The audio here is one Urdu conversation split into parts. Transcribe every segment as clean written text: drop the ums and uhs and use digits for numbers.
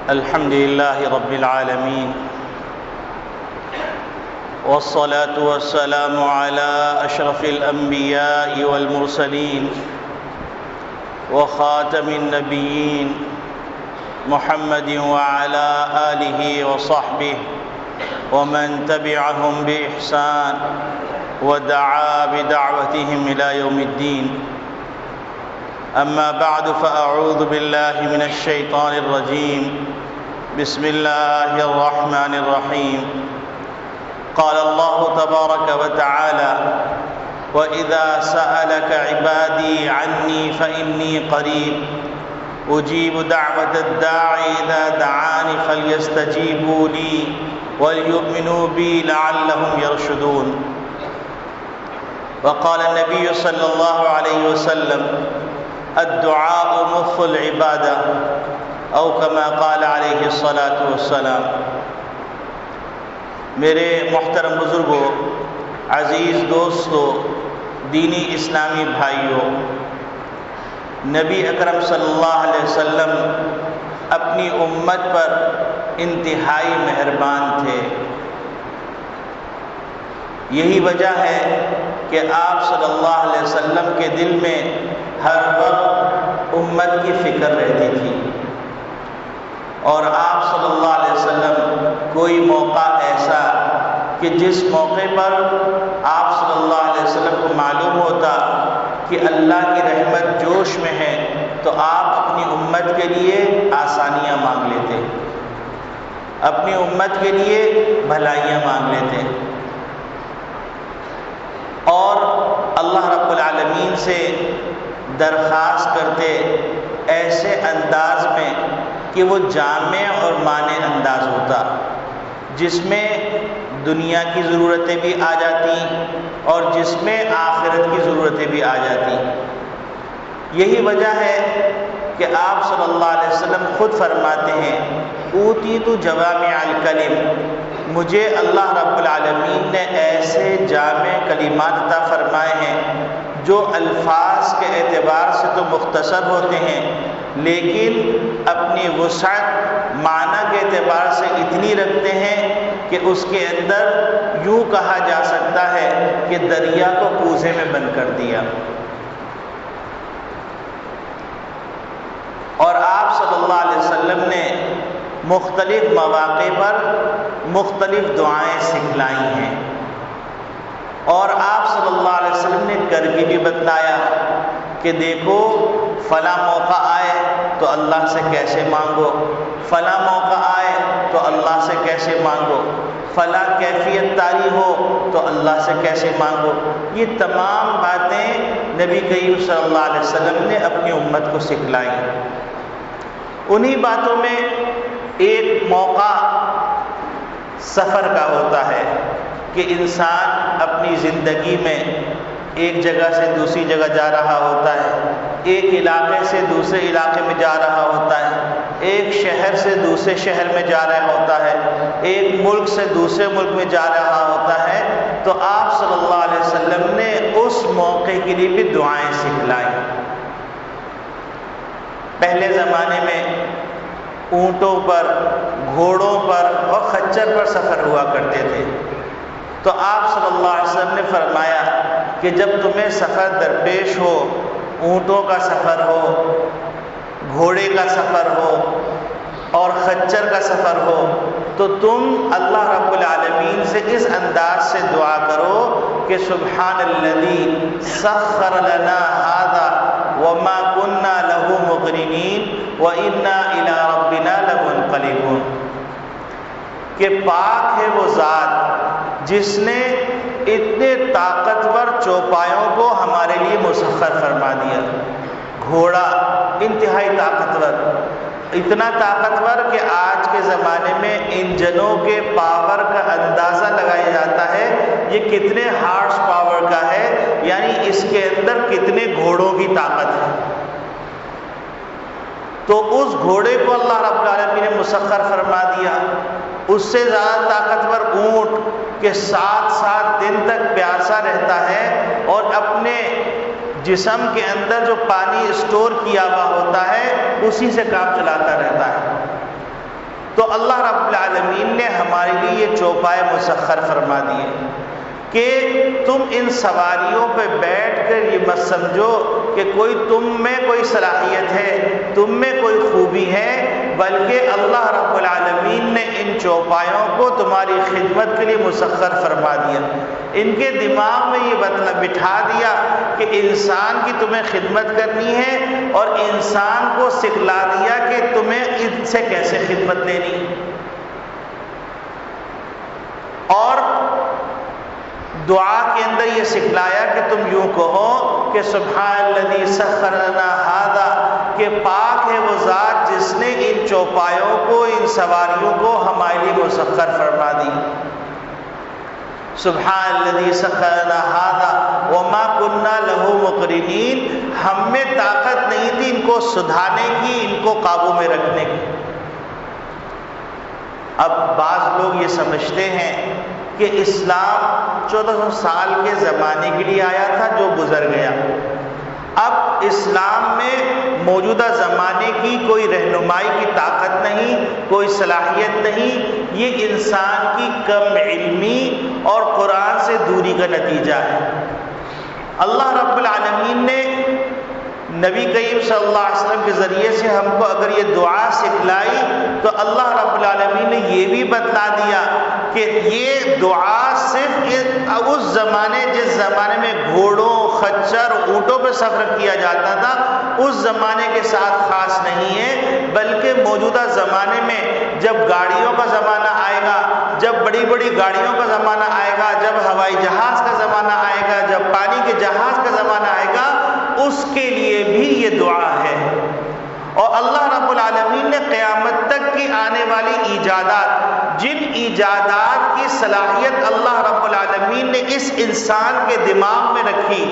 الحمد لله رب العالمين، والصلاة والسلام على أشرف الأنبياء والمرسلين وخاتم النبيين محمد وعلى آله وصحبه ومن تبعهم بإحسان ودعا بدعوتهم إلى يوم الدين. أما بعد، فأعوذ بالله من الشيطان الرجيم. بسم الله الرحمن الرحيم. قال الله تبارك وتعالى: وإذا سألك عبادي عني فإني قريب أجيب دعوة الداعي إذا دعاني فليستجيبوا لي وليؤمنوا بي لعلهم يرشدون. وقال النبي صلى الله عليه وسلم: الدعاء مخ العبادة، او كما قال علیہ الصلاۃ والسلام. میرے محترم بزرگوں، عزیز دوستوں، دینی اسلامی بھائیوں، نبی اکرم صلی اللہ علیہ وسلم اپنی امت پر انتہائی مہربان تھے. یہی وجہ ہے کہ آپ صلی اللہ علیہ وسلم کے دل میں ہر وقت امت کی فکر رہتی تھی، اور آپ صلی اللہ علیہ وسلم کوئی موقع ایسا کہ جس موقع پر آپ صلی اللہ علیہ وسلم کو معلوم ہوتا کہ اللہ کی رحمت جوش میں ہے، تو آپ اپنی امت کے لیے آسانیاں مانگ لیتے، اپنی امت کے لیے بھلائیاں مانگ لیتے، اور اللہ رب العالمین سے درخواست کرتے ایسے انداز میں کہ وہ جامع اور مانع انداز ہوتا، جس میں دنیا کی ضرورتیں بھی آ جاتی اور جس میں آخرت کی ضرورتیں بھی آ جاتی. یہی وجہ ہے کہ آپ صلی اللہ علیہ وسلم خود فرماتے ہیں: اوتیت جوامع الکلم، مجھے اللہ رب العالمین نے ایسے جامع کلمات عطا فرمائے ہیں جو الفاظ کے اعتبار سے تو مختصر ہوتے ہیں، لیکن اپنی وسعت معنی کے اعتبار سے اتنی رکھتے ہیں کہ اس کے اندر یوں کہا جا سکتا ہے کہ دریا کو کوزے میں بند کر دیا. اور آپ صلی اللہ علیہ وسلم نے مختلف مواقع پر مختلف دعائیں سکھلائی ہیں، اور آپ صلی اللہ علیہ وسلم نے کر کے بھی بتلایا کہ دیکھو فلاں موقع آئے تو اللہ سے کیسے مانگو، فلاں موقع آئے تو اللہ سے کیسے مانگو، فلاں کیفیت طاری ہو تو اللہ سے کیسے مانگو. یہ تمام باتیں نبی کریم صلی اللہ علیہ وسلم نے اپنی امت کو سکھلائی. انہی باتوں میں ایک موقع سفر کا ہوتا ہے کہ انسان اپنی زندگی میں ایک جگہ سے دوسری جگہ جا رہا ہوتا ہے، ایک علاقے سے دوسرے علاقے میں جا رہا ہوتا ہے، ایک شہر سے دوسرے شہر میں جا رہا ہوتا ہے، ایک ملک سے دوسرے ملک میں جا رہا ہوتا ہے. تو آپ صلی اللہ علیہ وسلم نے اس موقع کے لیے بھی دعائیں سکھلائیں. پہلے زمانے میں اونٹوں پر، گھوڑوں پر اور خچر پر سفر ہوا کرتے تھے. تو آپ صلی اللہ علیہ وسلم نے فرمایا کہ جب تمہیں سفر درپیش ہو، اونٹوں کا سفر ہو، گھوڑے کا سفر ہو اور خچر کا سفر ہو، تو تم اللہ رب العالمین سے اس انداز سے دعا کرو کہ سبحان الذی سخر لنا ھذا وما كنا له مقرنین وانا الی ربنا لمنقلبون، کہ پاک ہے وہ ذات جس نے اتنے طاقتور چوپایوں کو ہمارے لیے مسخر فرما دیا. گھوڑا انتہائی طاقتور، اتنا طاقتور کہ آج کے زمانے میں انجنوں کے پاور کا اندازہ لگایا جاتا ہے یہ کتنے ہارس پاور کا ہے، یعنی اس کے اندر کتنے گھوڑوں کی طاقت ہے. تو اس گھوڑے کو اللہ رب العالمین نے مسخر فرما دیا. اس سے زیادہ طاقتور اونٹ کہ 7 دن تک پیاسا رہتا ہے اور اپنے جسم کے اندر جو پانی اسٹور کیا ہوا ہوتا ہے اسی سے کام چلاتا رہتا ہے. اللہ رب العالمین نے ہمارے لیے یہ چوپائے مسخر فرما دیے کہ تم ان سواریوں پہ بیٹھ کر یہ مت سمجھو کہ کوئی تم میں کوئی صلاحیت ہے، تم میں کوئی خوبی ہے، بلکہ اللہ رب العالمین نے ان چوپایوں کو تمہاری خدمت کے لیے مسخر فرما دیا۔ ان کے دماغ میں یہ بٹھا دیا کہ انسان کی تمہیں خدمت کرنی ہے، اور انسان کو سکھلا دیا کہ تمہیں ان سے کیسے خدمت لینی، اور دعا کے اندر یہ سکھلایا کہ تم یوں کہو کہ سبحان الذی سخر لنا ھذا، کہ پاک ہے وہ ذات جس نے ان چوپایوں کو، ان سواریوں کو ہمارے لیے مسخر فرما دی۔ سبحان الذی سخر لنا ھذا وما كنا له مقرنین، ہم میں طاقت نہیں تھی ان کو سدھانے کی، ان کو قابو میں رکھنے کی۔ اب بعض لوگ یہ سمجھتے ہیں کہ اسلام 1400 سال کے زمانے کے لیے آیا تھا جو گزر گیا، اب اسلام میں موجودہ زمانے کی کوئی رہنمائی کی طاقت نہیں، کوئی صلاحیت نہیں، یہ انسان کی کم علمی اور قرآن سے دوری کا نتیجہ ہے۔ اللہ رب العالمین نے نبی کریم صلی اللہ علیہ وسلم کے ذریعے سے ہم کو اگر یہ دعا سکھلائی تو اللہ رب العالمین نے یہ بھی بتلا دیا کہ یہ دعا صرف اس زمانے، جس زمانے میں گھوڑوں، خچر، اونٹوں پہ سفر کیا جاتا تھا، اس زمانے کے ساتھ خاص نہیں ہے، بلکہ موجودہ زمانے میں جب گاڑیوں کا زمانہ آئے گا، جب بڑی بڑی گاڑیوں کا زمانہ آئے گا، جب ہوائی جہاز کا زمانہ آئے گا، جب پانی کے جہاز کا زمانہ آئے گا، اس کے لیے بھی یہ دعا ہے۔ اور اللہ رب العالمین نے قیامت تک کی آنے والی ایجادات، جن ایجادات کی صلاحیت اللہ رب العالمین نے اس انسان کے دماغ میں رکھی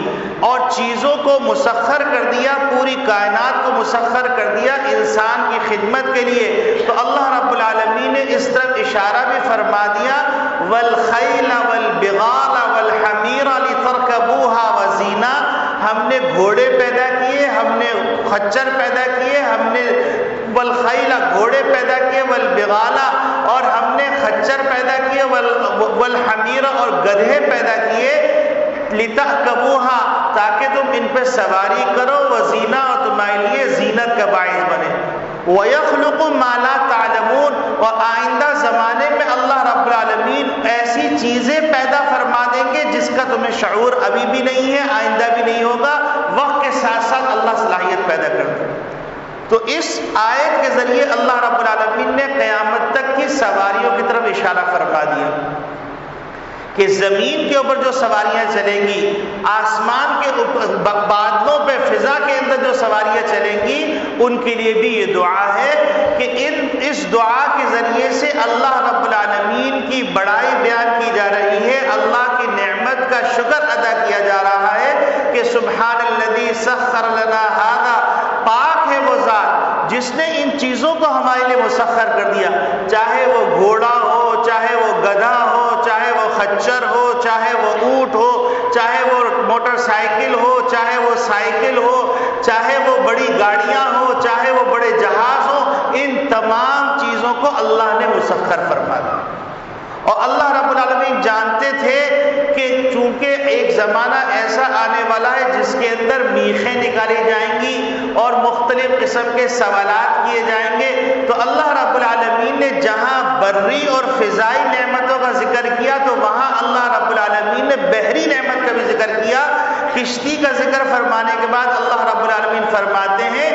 اور چیزوں کو مسخر کر دیا، پوری کائنات کو مسخر کر دیا انسان کی خدمت کے لیے، تو اللہ رب العالمین نے اس طرف اشارہ بھی فرما دیا والخیل والبغال والحمیر لترکبوها وزینہ، ہم نے گھوڑے پیدا کیے، ہم نے خچر پیدا کیے، ہم نے والخیل گھوڑے پیدا کیے، والبغال اور ہم نے خچر پیدا کیے، والحمیر اور گدھے پیدا کیے، لترکبوها تاکہ تم ان پہ سواری کرو، وزینہ اور تمہارے لیے زینت کا باعث بنے، وَيَخْلُقُ مَا لَا تَعْلَمُونَ اور آئندہ زمانے میں اللہ رب العالمین ایسی چیزیں پیدا فرما دیں گے جس کا تمہیں شعور ابھی بھی نہیں ہے، آئندہ بھی نہیں ہوگا، وقت کے ساتھ ساتھ اللہ صلاحیت پیدا کر دے۔ تو اس آیت کے ذریعے اللہ رب العالمین نے قیامت تک کی سواریوں کی طرف اشارہ فرما دیا کہ زمین کے اوپر جو سواریاں چلیں گی، آسمان کے اوپر بادلوں پہ، فضا کے اندر جو سواریاں چلیں گی، ان کے لیے بھی یہ دعا ہے کہ اس دعا کے ذریعے سے اللہ رب العالمین کی بڑائی بیان کی جا رہی ہے، اللہ کی نعمت کا شکر ادا کیا جا رہا ہے کہ سبحان الذی سخر لنا ھذا، پاک ہے وہ ذات جس نے ان چیزوں کو ہمارے لیے مسخر کر دیا، چاہے وہ گھوڑا ہو، چاہے وہ گدھا ہو، چاہے وہ خچر ہو، چاہے وہ اونٹ ہو، چاہے وہ موٹر سائیکل ہو، چاہے وہ سائیکل ہو، چاہے وہ بڑی گاڑیاں ہو، چاہے وہ بڑے جہاز ہو، ان تمام چیزوں کو اللہ نے مسخر فرما دیا۔ اور اللہ رب العالمین جانتے تھے کہ چونکہ ایک زمانہ ایسا آنے والا ہے جس کے اندر میخیں نکالی جائیں گی اور مختلف قسم کے سوالات کیے جائیں گے، تو اللہ رب العالمین نے جہاں بری اور فضائی نعمتوں کا ذکر کیا تو وہاں اللہ رب العالمین نے بحری نعمت کا بھی ذکر کیا۔ کشتی کا ذکر فرمانے کے بعد اللہ رب العالمین فرماتے ہیں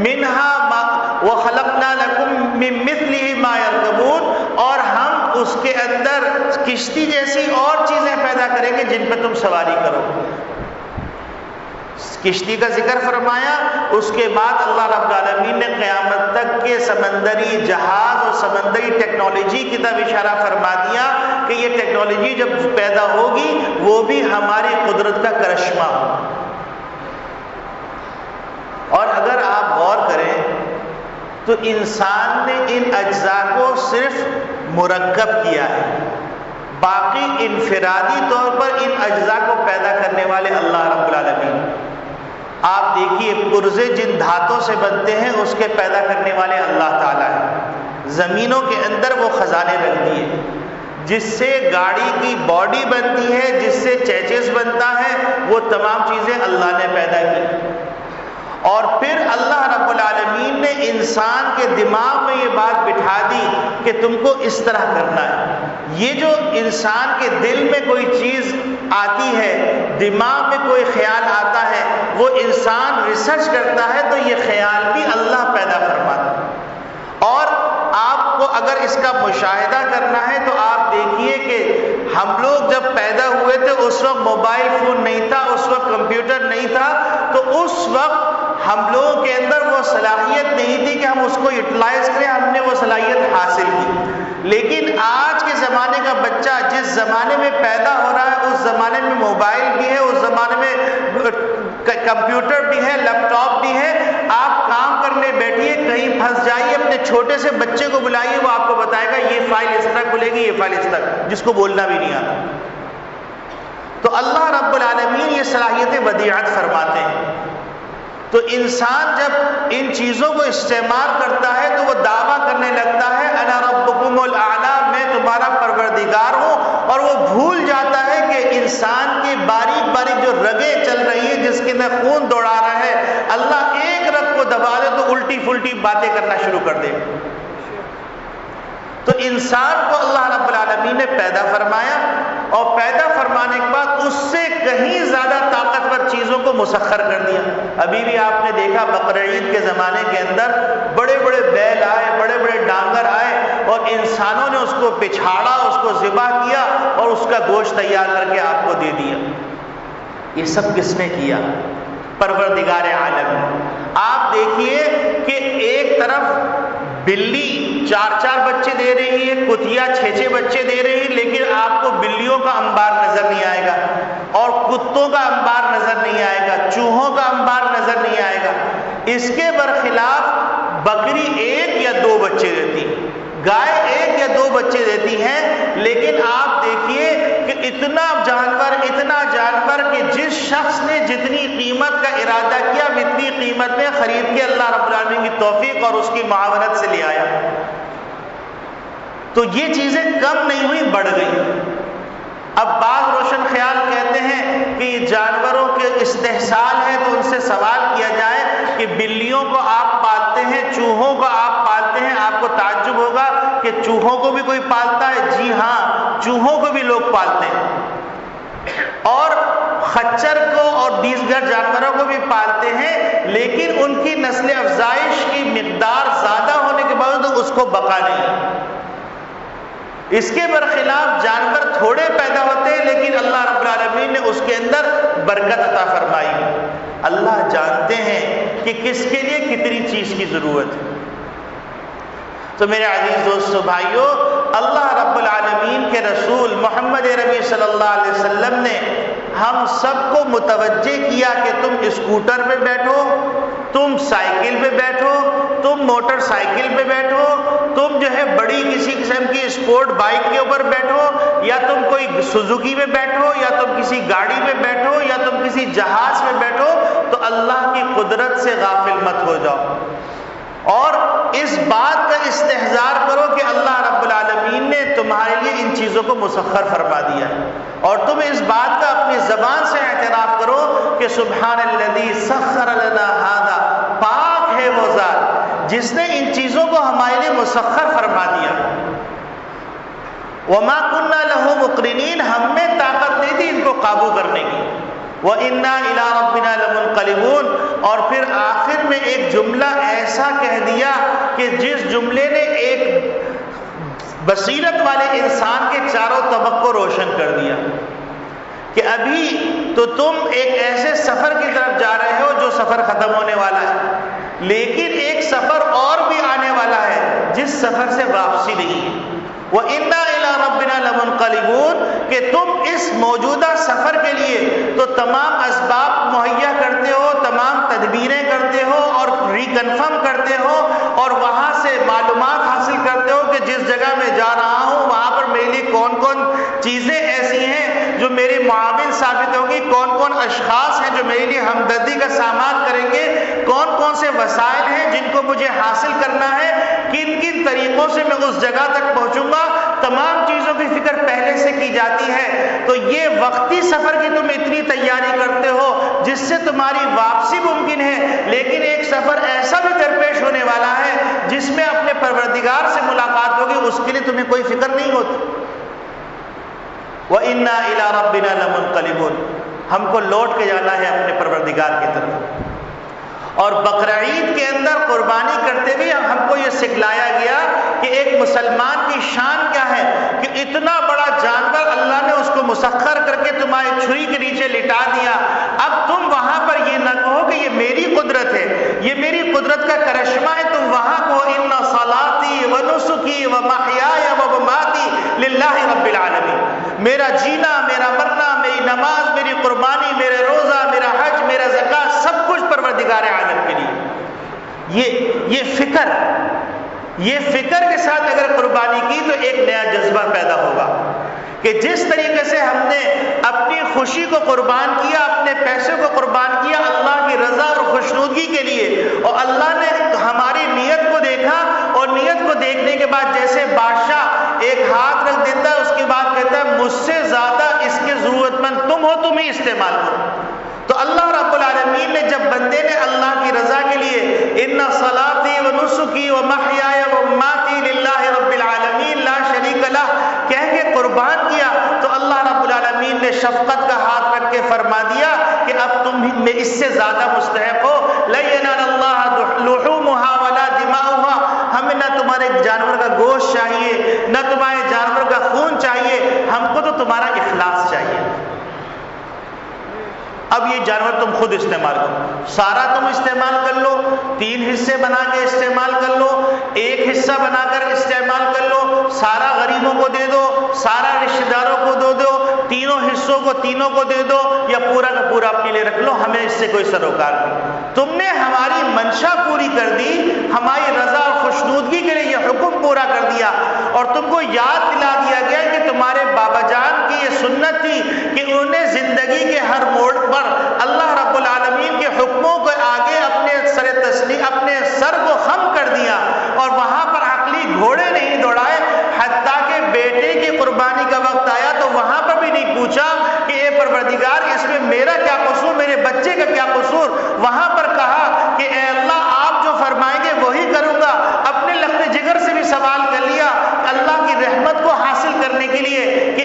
منہا ما وخلقنا لکم من مثلہ ما یرکبون، اور ہم اس کے اندر کشتی جیسی اور چیزیں پیدا کریں گے جن پہ تم سواری کرو۔ کشتی کا ذکر فرمایا، اس کے بعد اللہ رب العالمین نے قیامت تک کے سمندری جہاز اور سمندری ٹیکنالوجی کی طرف اشارہ فرما دیا کہ یہ ٹیکنالوجی جب پیدا ہوگی وہ بھی ہماری قدرت کا کرشمہ ہو۔ اور اگر آپ غور کریں تو انسان نے ان اجزاء کو صرف مرکب کیا ہے، باقی انفرادی طور پر ان اجزاء کو پیدا کرنے والے اللہ رب العالمین۔ آپ دیکھیے پرزے جن دھاتوں سے بنتے ہیں اس کے پیدا کرنے والے اللہ تعالیٰ ہیں، زمینوں کے اندر وہ خزانے رکھ دیے، جس سے گاڑی کی باڈی بنتی ہے، جس سے چیچز بنتا ہے، وہ تمام چیزیں اللہ نے پیدا کی۔ اور پھر اللہ رب العالمین نے انسان کے دماغ میں یہ بات بٹھا دی کہ تم کو اس طرح کرنا ہے۔ یہ جو انسان کے دل میں کوئی چیز آتی ہے، دماغ میں کوئی خیال آتا ہے، وہ انسان ریسرچ کرتا ہے تو یہ خیال بھی اللہ پیدا فرماتا ہے۔ اور آپ کو اگر اس کا مشاہدہ کرنا ہے تو آپ دیکھیے کہ ہم لوگ جب پیدا ہوئے تھے اس وقت موبائل فون نہیں تھا، اس وقت کمپیوٹر نہیں تھا، تو اس وقت ہم لوگوں کے اندر وہ صلاحیت نہیں تھی کہ ہم اس کو یوٹیلائز کریں، ہم نے وہ صلاحیت حاصل کی۔ لیکن آج کے زمانے کا بچہ جس زمانے میں پیدا ہو رہا ہے، اس زمانے میں موبائل بھی ہے، اس زمانے میں کمپیوٹر بھی ہے، لیپ ٹاپ بھی ہے۔ آپ کام کرنے بیٹھیے، کہیں پھنس جائیے، اپنے چھوٹے سے بچے کو بلائیے، وہ آپ کو بتائے گا یہ فائل اس طرح کھلے گی، یہ فائل اس طرح، جس کو بولنا بھی نہیں آتا۔ تو اللہ رب العالمین یہ صلاحیت ودیعت فرماتے ہیں۔ تو انسان جب ان چیزوں کو استعمال کرتا ہے تو وہ دعویٰ کرنے لگتا ہے انا ربکم الاعلی، میں تمہارا پروردگار ہوں، اور وہ بھول جاتا ہے کہ انسان کی باریک باریک جو رگیں چل رہی ہیں، جس کے اندر خون دوڑا رہا ہے، اللہ ایک رگ کو دبا دے تو الٹی پھلٹی باتیں کرنا شروع کر دے۔ تو انسان کو اللہ رب العالمین نے پیدا فرمایا، اور پیدا فرمانے کے بعد اس سے کہیں زیادہ طاقتور چیزوں کو مسخر کر دیا۔ ابھی بھی آپ نے دیکھا بقرعید کے زمانے کے اندر بڑے بڑے بیل آئے، بڑے بڑے ڈانگر آئے، اور انسانوں نے اس کو پچھاڑا، اس کو ذبح کیا اور اس کا گوشت تیار کر کے آپ کو دے دیا۔ یہ سب کس نے کیا؟ پروردگار عالم۔ آپ دیکھیے کہ ایک طرف بلی 4 بچے دے رہی ہے، کتیا 6 بچے دے رہی ہے، لیکن آپ کو بلیوں کا انبار نظر نہیں آئے گا، اور کتوں کا انبار نظر نہیں آئے گا، چوہوں کا انبار نظر نہیں آئے گا۔ اس کے برخلاف بکری 1 یا 2 بچے دیتی، گائے 1 یا 2 بچے دیتی ہیں، لیکن آپ دیکھیے کہ اتنا جانور کہ جس شخص نے جتنی قیمت کا ارادہ کیا، اتنی قیمت میں خرید کے اللہ رب العالمین کی توفیق اور اس کی معاونت سے لے آیا۔ تو یہ چیزیں کم نہیں ہوئی، بڑھ گئی۔ اب بعض روشن خیال کہتے ہیں کہ یہ جانوروں کے استحصال ہے، تو ان سے سوال کیا جائے کہ بلیوں کو آپ پالتے ہیں، چوہوں کو آپ پالتے ہیں، آپ کو تعجب ہوگا کہ چوہوں کو بھی کوئی پالتا ہے؟ جی ہاں، چوہوں کو بھی لوگ پالتے ہیں، اور خچر کو اور دیگر جانوروں کو بھی پالتے ہیں، لیکن ان کی نسل افزائش کی مقدار زیادہ ہونے کے باوجود اس کو بقا نہیں۔ اس کے برخلاف جانور تھوڑے پیدا ہوتے ہیں، لیکن اللہ رب العالمین نے اس کے اندر برکت عطا فرمائی۔ اللہ جانتے ہیں کہ کس کے لیے کتنی چیز کی ضرورت ہے۔ تو میرے عزیز دوستو بھائیو، اللہ رب العالمین کے رسول محمد ربی صلی اللہ علیہ وسلم نے ہم سب کو متوجہ کیا کہ تم اسکوٹر پہ بیٹھو، تم سائیکل پہ بیٹھو، تم موٹر سائیکل پہ بیٹھو، تم جو ہے بڑی کسی قسم کی اسپورٹ بائک کے اوپر بیٹھو، یا تم کوئی سوزوکی پہ بیٹھو، یا تم کسی گاڑی پہ بیٹھو، یا تم کسی جہاز پہ بیٹھو، تو اللہ کی قدرت سے غافل مت ہو جاؤ، اور اس بات کا استحضار کرو کہ اللہ رب العالمین نے تمہارے لیے ان چیزوں کو مسخر فرما دیا ہے، اور تم اس بات کا اپنی زبان سے اعتراف کرو کہ سبحان الذی سخر لنا ھذا، پاک ہے وہ ذات جس نے ان چیزوں کو ہمارے لیے مسخر فرما دیا۔ وما كنا له مقرنین، ہم میں طاقت نہیں تھی ان کو قابو کرنے کی۔ وَإِنَّا إِلَىٰ رَبِّنَا لَمُنْقَلِبُونَ، اور پھر آخر میں ایک جملہ ایسا کہہ دیا کہ جس جملے نے ایک بصیرت والے انسان کے چاروں طبق کو روشن کر دیا کہ ابھی تو تم ایک ایسے سفر کی طرف جا رہے ہو جو سفر ختم ہونے والا ہے، لیکن ایک سفر اور بھی آنے والا ہے جس سفر سے واپسی نہیں ہے۔ وَإِنَّا إِلَىٰ رَبِّنَا لَمُنْقَلِبُونَ، کہ تم اس موجودہ سفر کے لیے تو تمام اسباب مہیا کرتے ہو، تمام تدبیریں کرتے ہو، اور ریکنفرم کرتے ہو، اور وہاں سے معلومات حاصل کرتے ہو کہ جس جگہ میں جا رہا ہوں وہاں پر میرے لیے کون کون چیزیں ایسی ہیں جو میرے معاون ثابت ہوگی، کون کون اشخاص ہیں جو میرے لیے ہمدردی کا سامان کریں گے، کون کون سے وسائل ہیں جن کو مجھے حاصل کرنا ہے، کن کن طریقوں سے میں اس جگہ تک پہنچوں گا، تمام چیزوں کی فکر پہلے سے کی جاتی ہے۔ تو یہ وقتی سفر کی تم اتنی تیاری کرتے ہو جس سے تمہاری واپسی ممکن ہے، لیکن ایک سفر ایسا بھی درپیش ہونے والا ہے جس میں اپنے پروردگار سے ملاقات ہوگی، اس کے لیے تمہیں کوئی فکر نہیں ہوتی۔ وَإِنَّا إِلَىٰ رَبِّنَا لَمُنْقَلِبُونَ، ہم کو لوٹ کے جانا ہے اپنے پروردگار کی طرف۔ اور بقرعید کے اندر قربانی کرتے ہوئے ہم کو یہ سکھلایا گیا کہ ایک مسلمان کی شان کیا ہے کہ اتنا بڑا جانور اللہ نے اس کو مسخر کر کے تمہاری چھری کے نیچے لٹا دیا، اب تم وہاں پر یہ نہ کہو کہ یہ میری قدرت ہے، یہ میری قدرت کا کرشمہ ہے، تم وہاں کہو ان صلاتی و نسکی و محیای و مماتی للہ رب العالمین، میرا جینا، میرا مرنا، میری نماز، میری قربانی، میرے روزہ، میرا حج، میرا زکوٰۃ، سب کچھ پروردگار عالم کے لیے۔ یہ فکر کے ساتھ اگر قربانی کی تو ایک نیا جذبہ پیدا ہوگا کہ جس طریقے سے ہم نے اپنی خوشی کو قربان کیا، اپنے پیسے کو قربان کیا اللہ کی رضا اور خوشنودگی کے لیے، اور اللہ نے ہماری نیت کو دیکھا، اور نیت کو دیکھنے کے بعد جیسے بادشاہ ایک ہاتھ رکھ دیتا ہے، اس کے بعد کہتا ہے مجھ سے زیادہ اس کے ضرورت مند تم ہو، تم ہی استعمال کرو۔ تو اللہ رب العالمین نے جب بندے نے اللہ کی رضا کے لیے ان صلاتی و نسکی و محیای و مماتی للہ رب العالمین لا شریک لہ کہہ کے قربان کیا، تو اللہ رب العالمین نے شفقت کا ہاتھ رکھ کے فرما دیا کہ اب تم میں اس سے زیادہ مستحق ہو۔ لن ینال اللہ لحومها ولا دماؤها، ہمیں نہ تمہارے جانور کا گوشت چاہیے، نہ تمہارے جانور کا خون چاہیے، ہم کو تو تمہارا اخلاص چاہیے۔ اب یہ جانور تم خود استعمال کرو، سارا تم استعمال کر لو، 3 حصے بنا کے استعمال کر لو، 1 حصہ بنا کر استعمال کر لو، سارا غریبوں کو دے دو، سارا رشتہ داروں کو دے دو، تینوں حصوں کو تینوں کو دے دو، یا پورا کا پورا اپنے لیے رکھ لو، ہمیں اس سے کوئی سروکار نہیں۔ تم نے ہماری منشا پوری کر دی، ہماری رضا اور خوشنودگی کے لیے یہ حکم پورا کر دیا، اور تم کو یاد دلا دیا گیا کہ تمہارے بابا جان کی یہ سنت تھی کہ انہوں نے زندگی کے ہر موڑ پر اللہ رب العالمین کے حکموں کو آگے اپنے سر کو خم کر دیا، اور وہاں پر عقلی گھوڑے نہیں دوڑائے، حتیٰ کہ بیٹے کی قربانی کا وقت آیا تو وہاں پر بھی نہیں پوچھا کہ اے پروردگار اس میں میرا کیا قصور، میرے بچے کا کیا قصور، وہاں پر کہا کہ اے اللہ آپ جو فرمائیں گے وہی کروں گا۔ اپنے لخت جگر سے بھی سوال کر لیا اللہ کی رحمت کو حاصل کرنے کے لیے کہ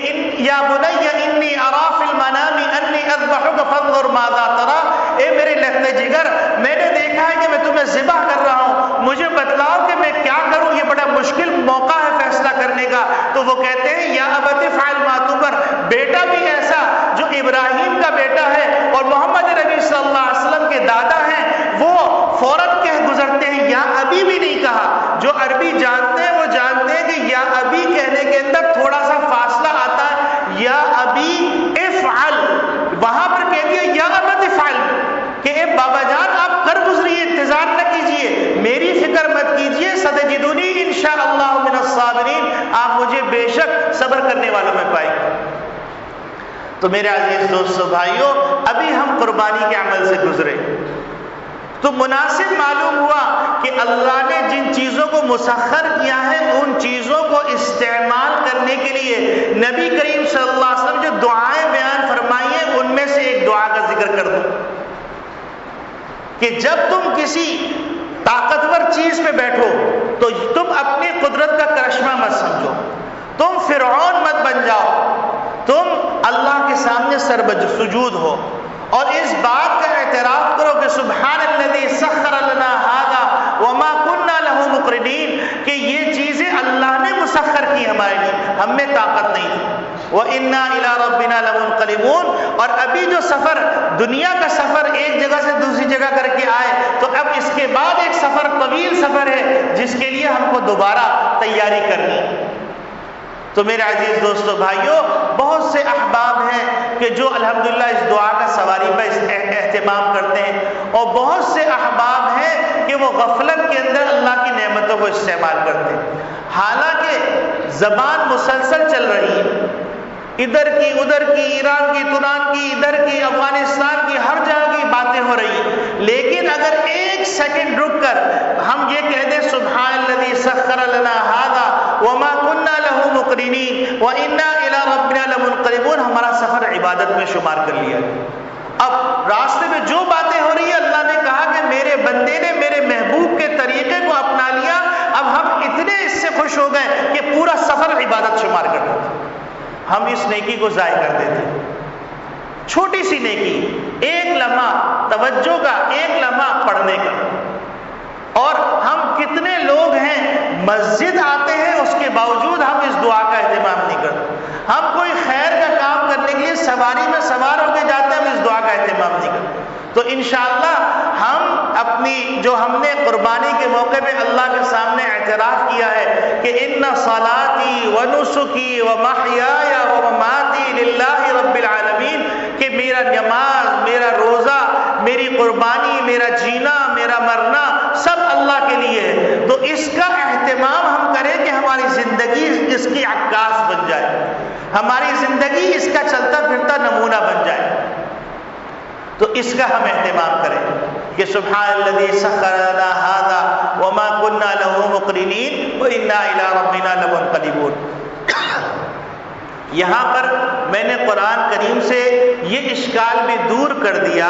یا بنی انی اری فی المنام انی اذبحک فانظر ماذا تری، اے میرے لخت جگر میں نے دیکھا ہے کہ میں تمہیں ذبح کر رہا ہوں، مجھے بتلاؤ کہ میں کیا کروں، یہ بڑا مشکل موقع ہے فیصلہ کرنے کا۔ تو وہ کہتے ہیں یا ابت افعل ما تؤمر، بیٹا بھی ایسا جو ابراہیم کا بیٹا ہے اور محمد نبی صلی اللہ علیہ وسلم کے دادا ہیں، وہ فوراً کہہ گزرتے ہیں یا ابھی بھی نہیں کہا۔ جو عربی جانتے ہیں وہ جانتے ہیں کہ یا ابھی کہنے کے اندر تھوڑا سا فاصلہ آتا ہے، یا ابھی افعل، وہاں پر کہہ دیا یا ابت افعل کہ اے بابا جان آپ کر گزریے، انتظار نہ کیجئے، میری فکر مت کیجئے، ستجدونی انشاءاللہ من الصابرین، آپ مجھے بے شک صبر کرنے والوں میں پائیں گے۔ تو میرے عزیز دوستو بھائیوں، ابھی ہم قربانی کے عمل سے گزرے تو مناسب معلوم ہوا کہ اللہ نے جن چیزوں کو مسخر کیا ہے ان چیزوں کو استعمال کرنے کے لیے نبی کریم صلی اللہ علیہ وسلم جو دعائیں بیان فرمائی ہیں ان میں سے ایک دعا کا ذکر کر دوں کہ جب تم کسی طاقتور چیز پہ بیٹھو تو تم اپنی قدرت کا کرشمہ مت سمجھو، تم فرعون مت بن جاؤ، تم اللہ کے سامنے سجود ہو اور اس بات کا اعتراف کرو کہ سبحان الذی سخر لنا ھذا وما كنا له مقرنین، کہ یہ چیزیں اللہ نے مسخر کی ہمارے لیے، ہم میں طاقت نہیں تھی۔ وَإِنَّا إِلَىٰ رَبِّنَا لَمُنْقَلِبُونَ، اور ابھی جو سفر دنیا کا سفر ایک جگہ سے دوسری جگہ کر کے آئے تو اب اس کے بعد ایک سفر طویل سفر ہے جس کے لیے ہم کو دوبارہ تیاری کرنی ہے۔ تو میرے عزیز دوستو بھائیوں، بہت سے احباب ہیں کہ جو الحمدللہ اس دعا کا سواری پر اہتمام کرتے ہیں، اور بہت سے احباب ہیں کہ وہ غفلت کے اندر اللہ کی نعمتوں کو استعمال کرتے ہیں، حالانکہ زبان مسلسل چل رہی ہے، ادھر کی ادھر کی، ایران کی، تران کی، ادھر کی، افغانستان کی، ہر جگہ کی باتیں ہو رہی ہیں، لیکن اگر ایک سیکنڈ رک کر ہم یہ کہہ دیں سبحان الذی سخر لنا ھذا وما كنا له مقرنین وانا الى ربنا لمنقلبون، ہمارا سفر عبادت میں شمار کر لیا۔ اب راستے میں جو باتیں ہو رہی ہیں، اللہ نے کہا کہ میرے بندے نے میرے محبوب کے طریقے کو اپنا لیا، اب ہم اتنے اس سے خوش ہو گئے کہ پورا سفر عبادت شمار کر دیتے، ہم اس نیکی کو ضائع کر دیتے۔ چھوٹی سی نیکی، ایک لمحہ توجہ کا، ایک لمحہ پڑھنے کا، اور ہم کتنے لوگ ہیں مسجد آتے ہیں اس کے باوجود ہم اس دعا کا اہتمام نہیں کرتے، ہم کوئی خیر کا کام کرنے کے لیے سواری میں سوار ہو کے جاتے ہیں، ہم اس دعا کا اہتمام نہیں کرتے۔ تو انشاءاللہ ہم اپنی جو ہم نے قربانی کے موقع پہ اللہ کے سامنے اعتراف کیا ہے کہ ان صلاتی و نسکی و محیای و مماتی للہ رب العالمین، کہ میرا نماز، میرا روزہ، میری قربانی، میرا جینا، میرا مرنا سب اللہ کے لیے ہے، تو اس کا اہتمام ہم کریں کہ ہماری زندگی اس کی عکاس بن جائے، ہماری زندگی اس کا چلتا پھرتا نمونہ بن جائے۔ تو اس کا ہم اہتمام کریں کہ سبحان الذی سخر لنا ھذا وما كنا له مقرنین وانا الى ربنا لمنقلبون۔ یہاں پر میں نے قرآن کریم سے یہ اشکال بھی دور کر دیا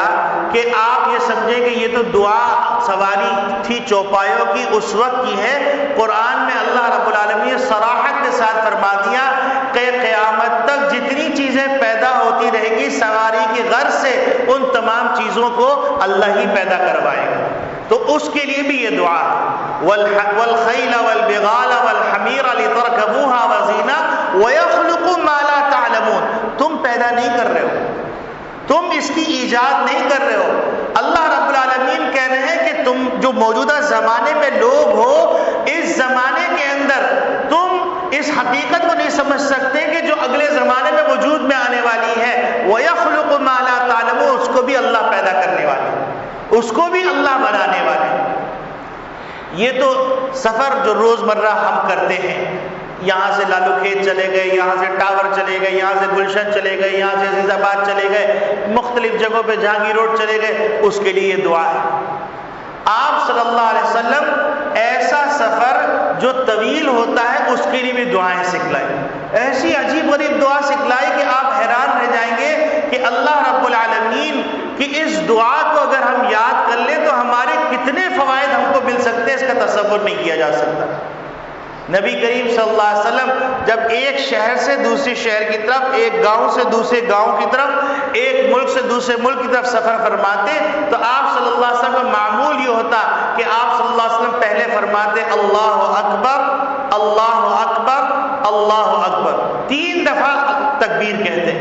کہ آپ یہ سمجھیں کہ یہ تو دعا سواری تھی چوپایوں کی، اس وقت کی ہے۔ قرآن میں اللہ رب العالمین نے صراحت کے ساتھ فرما دیا کہ قیامت تک جتنی چیزیں پیدا ہوتی رہے گی سواری کی غرض سے، ان تمام چیزوں کو اللہ ہی پیدا کروائے گا، تو اس کے لیے بھی یہ دعا ہے۔ والخیل والبغال والحمیر لترکبوها وزینہ ویخلق ما لا تعلمون، تم پیدا نہیں کر رہے ہو، تم اس کی ایجاد نہیں کر رہے ہو۔ اللہ رب العالمین کہہ رہے ہیں کہ تم جو موجودہ زمانے میں لوگ ہو، اس زمانے کے اندر تم اس حقیقت کو نہیں سمجھ سکتے کہ جو اگلے زمانے میں وجود میں آنے والی ہے، وَيَخْلُقُ مَا لَا تَعْلَمُونَ، اس کو بھی اللہ پیدا کرنے والے، اس کو بھی اللہ بنانے والے۔ یہ تو سفر جو روزمرہ ہم کرتے ہیں، یہاں سے لالو کھیت چلے گئے، یہاں سے ٹاور چلے گئے، یہاں سے گلشن چلے گئے، یہاں سے عزیز آباد چلے گئے، مختلف جگہوں پہ جہانگیر روڈ چلے گئے، اس کے لیے یہ دعا ہے۔ آپ صلی اللہ علیہ وسلم ایسا سفر جو طویل ہوتا ہے اس کے لیے بھی دعائیں سکھلائی، ایسی عجیب غریب دعا سکھلائی کہ آپ حیران رہ جائیں گے کہ اللہ رب العالمین کی اس دعا کو اگر ہم یاد کر لیں تو ہمارے کتنے فوائد ہم کو مل سکتے ہیں، اس کا تصور نہیں کیا جا سکتا۔ نبی کریم صلی اللہ علیہ وسلم جب ایک شہر سے دوسری شہر کی طرف، ایک گاؤں سے دوسرے گاؤں کی طرف، ایک ملک سے دوسرے ملک کی طرف سفر فرماتے تو آپ صلی اللہ علیہ وسلم کا معمول یہ ہوتا کہ آپ صلی اللہ علیہ وسلم پہلے فرماتے اللہ اکبر، اللہ اکبر، اللہ اکبر، 3 دفعہ تکبیر کہتے،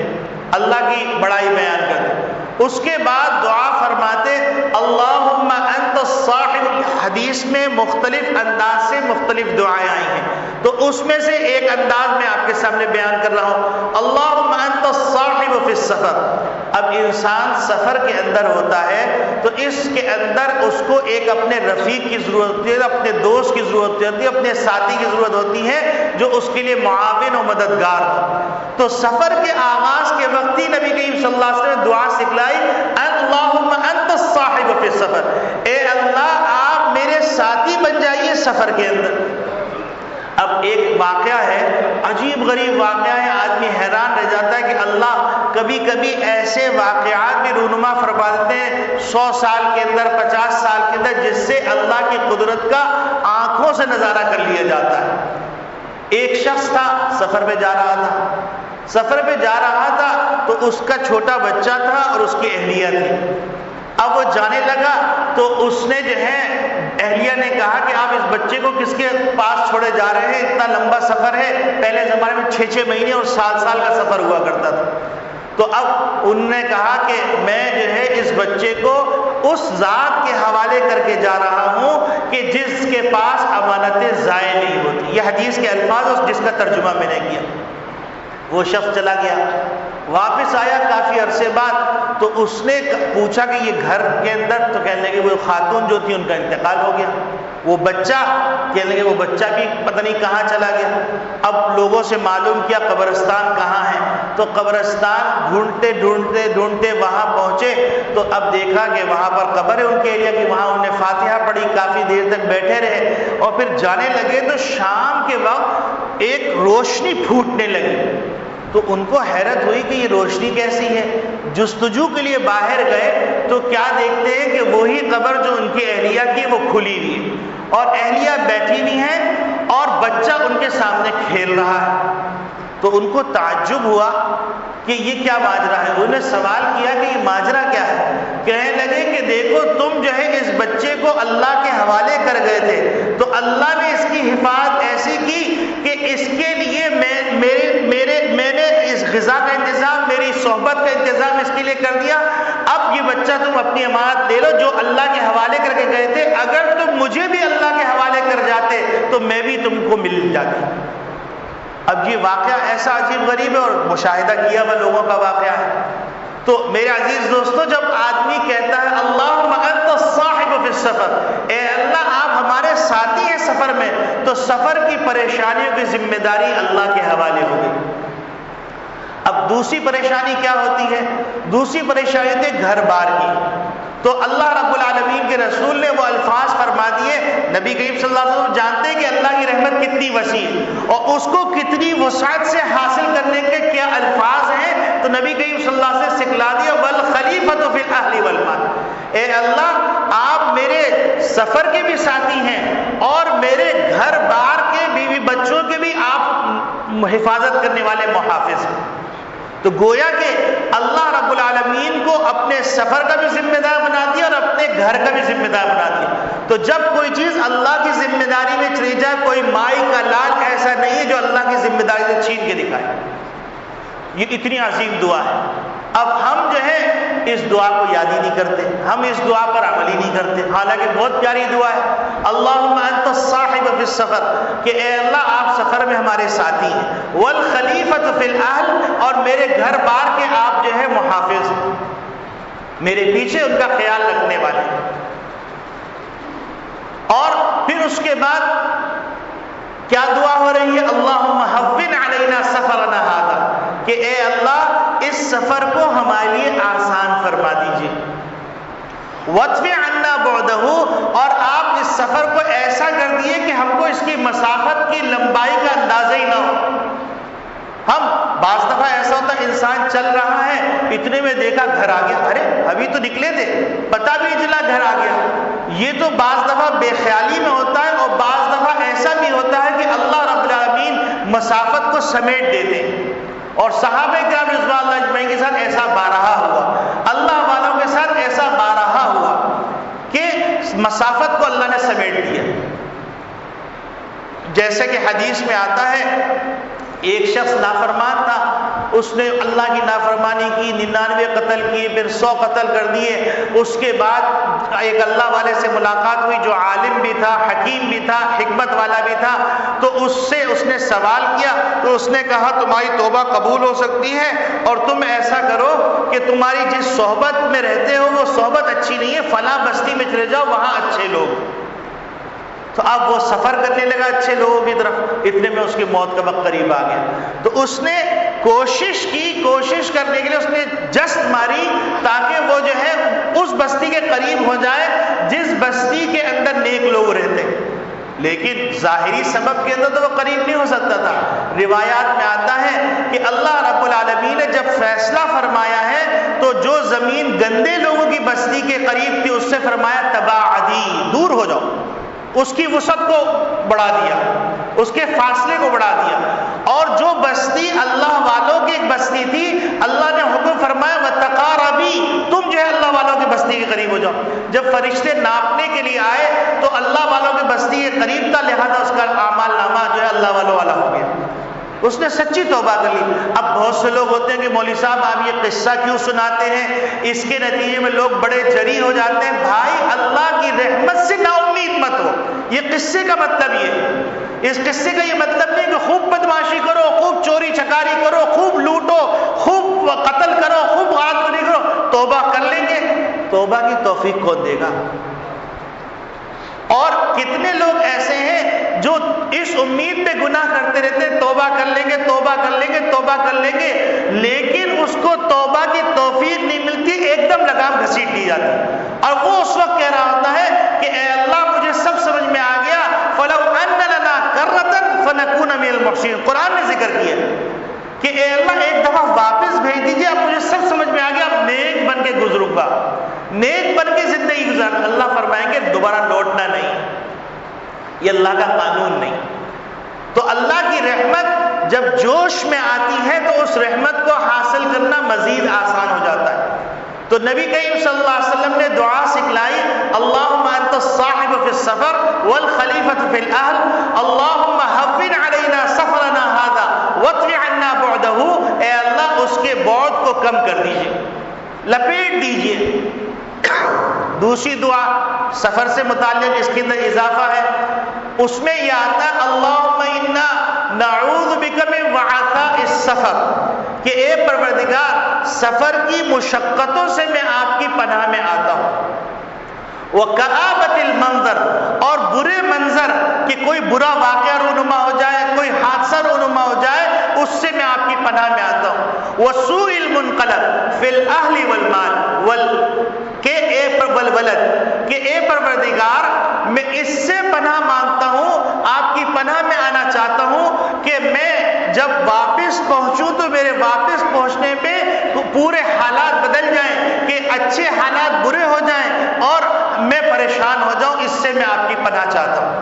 اللہ کی بڑائی بیان کرتے، اس کے بعد دعا فرماتے اللہم انت الصاحب۔ حدیث میں مختلف انداز سے مختلف دعائیں آئی ہیں، تو اس میں سے ایک انداز میں آپ کے سامنے بیان کر رہا ہوں، اللہم انت الصاحب فی السفر۔ اب انسان سفر کے اندر ہوتا ہے تو اس کے اندر اس کو ایک اپنے رفیق کی ضرورت ہوتی ہے، اپنے دوست کی ضرورت ہوتی ہے، اپنے ساتھی کی ضرورت ہوتی ہے جو اس کے لیے معاون و مددگار ہو۔ تو سفر کے آغاز کے وقت ہی نبی کریم صلی اللہ علیہ وسلم نے دعا سکھلائی اللہم انت الصاحب فی السفر، اے اللہ آپ میرے ساتھی بن جائیے سفر کے اندر۔ اب ایک واقعہ ہے، عجیب غریب واقعہ ہے، آدمی حیران رہ جاتا ہے کہ اللہ کبھی کبھی ایسے واقعات بھی رونما فرما دیتے ہیں 100 سال کے اندر، 50 سال کے اندر، جس سے اللہ کی قدرت کا آنکھوں سے نظارہ کر لیا جاتا ہے۔ ایک شخص تھا، سفر پہ جا رہا تھا، سفر پہ جا رہا تھا تو اس کا چھوٹا بچہ تھا اور اس کی اہلیہ تھی۔ اب وہ جانے لگا تو اس نے جو ہے اہلیہ نے کہا کہ آپ اس بچے کو کس کے پاس چھوڑے جا رہے ہیں، اتنا لمبا سفر ہے، پہلے زمانے میں 6 مہینے اور 7 کا سفر ہوا کرتا تھا۔ تو اب انہوں نے کہا کہ میں جو ہے اس بچے کو اس ذات کے حوالے کر کے جا رہا ہوں کہ جس کے پاس امانتیں ضائع نہیں ہوتی۔ یہ حدیث کے الفاظ جس کا ترجمہ میں نے کیا۔ وہ شخص چلا گیا، واپس آیا کافی عرصے بعد، تو اس نے پوچھا کہ یہ گھر کے اندر، تو کہنے لگے وہ خاتون جو تھی ان کا انتقال ہو گیا۔ وہ بچہ کہنے لگے وہ بچہ بھی پتہ نہیں کہاں چلا گیا۔ اب لوگوں سے معلوم کیا قبرستان کہاں ہے، تو قبرستان ڈھونڈتے ڈھونڈتے ڈھونڈتے وہاں پہنچے تو اب دیکھا کہ وہاں پر قبر ہے ان کے ایریا کی، وہاں انہوں نے فاتحہ پڑھی، کافی دیر تک بیٹھے رہے اور پھر جانے لگے تو شام کے وقت ایک روشنی پھوٹنے لگی۔ تو ان کو حیرت ہوئی کہ یہ روشنی کیسی ہے، جستجو کے لیے باہر گئے تو کیا دیکھتے ہیں کہ وہی قبر جو ان کی اہلیہ کی وہ کھلی ہوئی ہے اور اہلیہ بیٹھی ہوئی ہیں اور بچہ ان کے سامنے کھیل رہا ہے۔ تو ان کو تعجب ہوا کہ یہ کیا ماجرا ہے۔ انہوں نے سوال کیا کہ یہ ماجرا کیا ہے، کہنے لگے کہ دیکھو تم جو ہے اس بچے کو اللہ کے حوالے کر گئے تھے تو اللہ نے اس کی حفاظت ایسی کی کہ اس کے لیے میں نے اس غذا کا انتظام، میری صحبت کا انتظام اس کے لیے کر دیا۔ اب یہ بچہ تم اپنی امانت لے لو جو اللہ کے حوالے کر کے گئے تھے، اگر تم مجھے بھی اللہ کے حوالے کر جاتے تو میں بھی تم کو مل جاتی۔ اب یہ واقعہ ایسا عجیب غریب ہے اور مشاہدہ کیا ہوا لوگوں کا واقعہ ہے۔ تو میرے عزیز دوستو، جب آدمی کہتا ہے اللہم انت الصاحب فی السفر، اے اللہ آپ ہمارے ساتھی ہیں سفر میں، تو سفر کی پریشانیوں کی ذمہ داری اللہ کے حوالے ہو گئی۔ اب دوسری پریشانی کیا ہوتی ہے؟ دوسری پریشانی ہوتی ہے گھر بار کی۔ تو اللہ رب العالمین کے رسول نے وہ الفاظ فرما دیے، نبی کریم صلی اللہ علیہ وسلم جانتے ہیں کہ اللہ کی رحمت کتنی وسیع ہے اور اس کو کتنی وسعت سے حاصل کرنے کے کیا الفاظ ہیں، تو نبی کریم صلی اللہ علیہ وسلم نے سکھلا دیا والخلیفۃ فی الاہل والمال، اے اللہ آپ میرے سفر کے بھی ساتھی ہیں اور میرے گھر بار کے بیوی بچوں کے بھی آپ حفاظت کرنے والے محافظ ہیں۔ تو گویا کہ اللہ رب العالمین کو اپنے سفر کا بھی ذمہ دار بنا دیا اور اپنے گھر کا بھی ذمہ دار بنا دیا۔ تو جب کوئی چیز اللہ کی ذمہ داری میں چلی جائے، کوئی مائی کا لال ایسا نہیں ہے جو اللہ کی ذمہ داری سے چھین کے دکھائے۔ یہ اتنی عظیم دعا ہے۔ اب ہم جو ہے اس دعا کو یاد ہی نہیں کرتے، ہم اس دعا پر عمل ہی نہیں کرتے، حالانکہ بہت پیاری دعا ہے۔ اللہم انت الصاحب فی السفر، کہ اے اللہ آپ سفر میں ہمارے ساتھی ہیں، والخلیفۃ فی الاہل، اور میرے گھر بار کے آپ جو ہے محافظ ہیں، میرے پیچھے ان کا خیال رکھنے والے۔ اور پھر اس کے بعد کیا دعا ہو رہی ہے؟ اللہم ہون علینا سفرنا ھذا، کہ اے اللہ اس سفر کو ہمارے لیے آسان فرما دیجیے۔ وَادْفِعْ عَنَّا بُعْدَهُ، اور آپ اس سفر کو ایسا کر دیے کہ ہم کو اس کی مسافت کی لمبائی کا اندازہ ہی نہ ہو۔ ہم بعض دفعہ ایسا ہوتا ہے انسان چل رہا ہے، اتنے میں دیکھا گھر آ گیا، ارے ابھی تو نکلے تھے، پتہ بھی نہیں چلا گھر آ گیا۔ یہ تو بعض دفعہ بے خیالی میں ہوتا ہے اور بعض دفعہ ایسا بھی ہوتا ہے کہ اللہ رب العالمین مسافت کو سمیٹ دیتے ہیں۔ اور صحابہ کرام رضوان اللہ اجمعین کے ساتھ ایسا بارہا ہوا، اللہ والوں کے ساتھ ایسا بارہا ہوا کہ مسافت کو اللہ نے سمیٹ دیا۔ جیسے کہ حدیث میں آتا ہے ایک شخص نافرمان تھا، اس نے اللہ کی نافرمانی کی، 99 قتل کیے، پھر 100 قتل کر دیے۔ اس کے بعد ایک اللہ والے سے ملاقات ہوئی جو عالم بھی تھا، حکیم بھی تھا، حکمت والا بھی تھا، تو اس نے سوال کیا، تو اس نے کہا تمہاری توبہ قبول ہو سکتی ہے اور تم ایسا کرو کہ تمہاری جس صحبت میں رہتے ہو وہ صحبت اچھی نہیں ہے، فلاں بستی میں چلے جاؤ وہاں اچھے لوگ۔ تو اب وہ سفر کرنے لگا اچھے لوگوں کی طرف، اتنے میں اس کی موت کا وقت قریب آ گیا۔ تو اس نے کوشش کرنے کے لیے اس نے جست ماری تاکہ وہ جو ہے اس بستی کے قریب ہو جائے جس بستی کے اندر نیک لوگ رہتے، لیکن ظاہری سبب کے اندر تو وہ قریب نہیں ہو سکتا تھا۔ روایات میں آتا ہے کہ اللہ رب العالمین نے جب فیصلہ فرمایا ہے تو جو زمین گندے لوگوں کی بستی کے قریب تھی اس سے فرمایا تباعدی، دور ہو جاؤ، اس کی وسعت کو بڑھا دیا، اس کے فاصلے کو بڑھا دیا۔ اور جو بستی اللہ والوں کی ایک بستی تھی، اللہ نے حکم فرمایا وَتَقَارَبِي، تم جو ہے اللہ والوں کی بستی کے قریب ہو جاؤ۔ جب فرشتے ناپنے کے لیے آئے تو اللہ والوں کی بستی کے قریب تھا، لہذا اس کا اعمال نامہ جو ہے اللہ والوں والا ہو گیا۔ اس نے سچی توبہ کر لی۔ اب بہت سے لوگ ہوتے ہیں کہ مولوی صاحب آپ یہ قصہ کیوں سناتے ہیں، اس کے نتیجے میں لوگ بڑے جری ہو جاتے ہیں۔ بھائی اللہ کی رحمت سے نا امید مت ہو، یہ قصے کا مطلب یہ، اس قصے کا یہ مطلب نہیں کہ خوب بدمعاشی کرو، خوب چوری چکاری کرو، خوب لوٹو، خوب قتل کرو، خوب غارت گری کرو۔ توبہ کر لیں گے، توبہ کی توفیق کون دے گا؟ اور کتنے لوگ ایسے ہیں جو اس امید پہ گناہ کرتے رہتے توبہ کر لیں گے، توبہ کر لیں گے، توبہ کر لیں گے، لیکن اس کو توبہ کی توفیق نہیں ملتی، ایک دم لگام گھسیٹ لی جاتی اور وہ اس وقت کہہ رہا ہوتا ہے کہ اے اللہ مجھے سب سمجھ میں آ گیا، فَلَوْ أَنَّ لَنَا كَرَّةً فَنَكُونَ مِنَ الْمُحْسِنِينَ۔ قرآن نے ذکر کیا کہ اے اللہ ایک دفعہ واپس بھیج دیجیے، اب مجھے سب سمجھ میں آ گیا، اب نیک بن کے گزروں گا، نیک بن کے زندگی گزار۔ اللہ فرمائیں گے دوبارہ لوٹنا نہیں، یہ اللہ کا قانون نہیں۔ تو اللہ کی رحمت جب جوش میں آتی ہے تو اس رحمت کو حاصل کرنا مزید آسان ہو جاتا ہے۔ تو نبی کریم صلی اللہ علیہ وسلم نے دعا سکھلائی، اللہم انت الصاحب فی السفر والخلیفۃ فی الاہل، اللہم ہون علینا سفرنا ھذا واطوی عنا بعدہ، اے اللہ اس کے بعد کو کم کر دیجئے، لپیٹ دیجئے۔ دوسری دعا سفر سے متعلق اس کے اندر اضافہ ہے، اس میں یہ آتا ہے اللہم انا نعوذ بک من وعثاء السفر، کہ اے پروردگار سفر کی مشقتوں سے میں آپ کی پناہ میں آتا ہوں، وَكَآبَةِ الْمَنظر، اور برے منظر کہ کوئی برا واقعہ رونما ہو جائے، کوئی حادثہ رونما ہو جائے، اس سے میں آپ کی پناہ میں آتا ہوں، وَسُوءِ الْمُنْقَلَبِ فِي الْأَهْلِ وَالْمَالِ، کہ اے پروردگار میں اس سے پناہ مانگتا ہوں، آپ کی پناہ میں آنا چاہتا ہوں کہ میں جب واپس پہنچوں تو میرے واپس پہنچنے پہ پورے حالات بدل جائیں، کہ اچھے حالات برے ہو جائیں اور میں پریشان ہو جاؤں، اس سے میں آپ کی پناہ چاہتا ہوں۔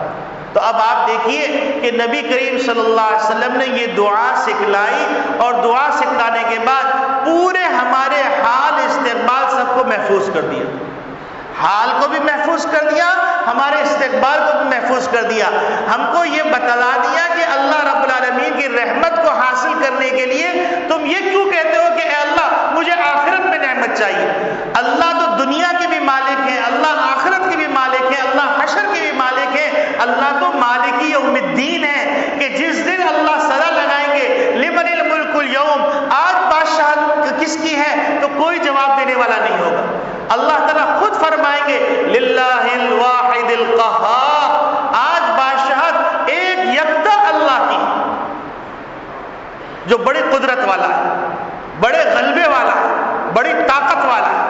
تو اب آپ دیکھیے کہ نبی کریم صلی اللہ علیہ وسلم نے یہ دعا سکھلائی، اور دعا سکھلانے کے بعد پورے ہمارے حال استقبال سب کو محفوظ کر دیا، حال کو بھی محفوظ کر دیا، ہمارے استقبال کو بھی محفوظ کر دیا، ہم کو یہ بتلا دیا کہ اللہ رب العالمین کی رحمت کو حاصل کرنے کے لیے تم یہ کیوں کہتے ہو کہ اے اللہ مجھے آخرت میں نعمت چاہیے؟ اللہ تو دنیا کے بھی مالک ہیں، اللہ آخرت کے بھی مالک ہیں، اللہ حشر کے بھی مالک ہیں، اللہ تو مالک یوم الدین ہے، کہ جس دن اللہ سزا لگائیں گے لمن الملک اليوم، آج بادشاہت کس کی ہے، تو کوئی جواب دینے والا نہیں ہوگا۔ اللہ تعالیٰ خود فرمائیں گے للہ الواحد القہار، آج بادشاہت ایک یکتا اللہ کی، جو بڑی قدرت والا ہے، بڑے غلبے والا ہے، بڑی طاقت والا ہے۔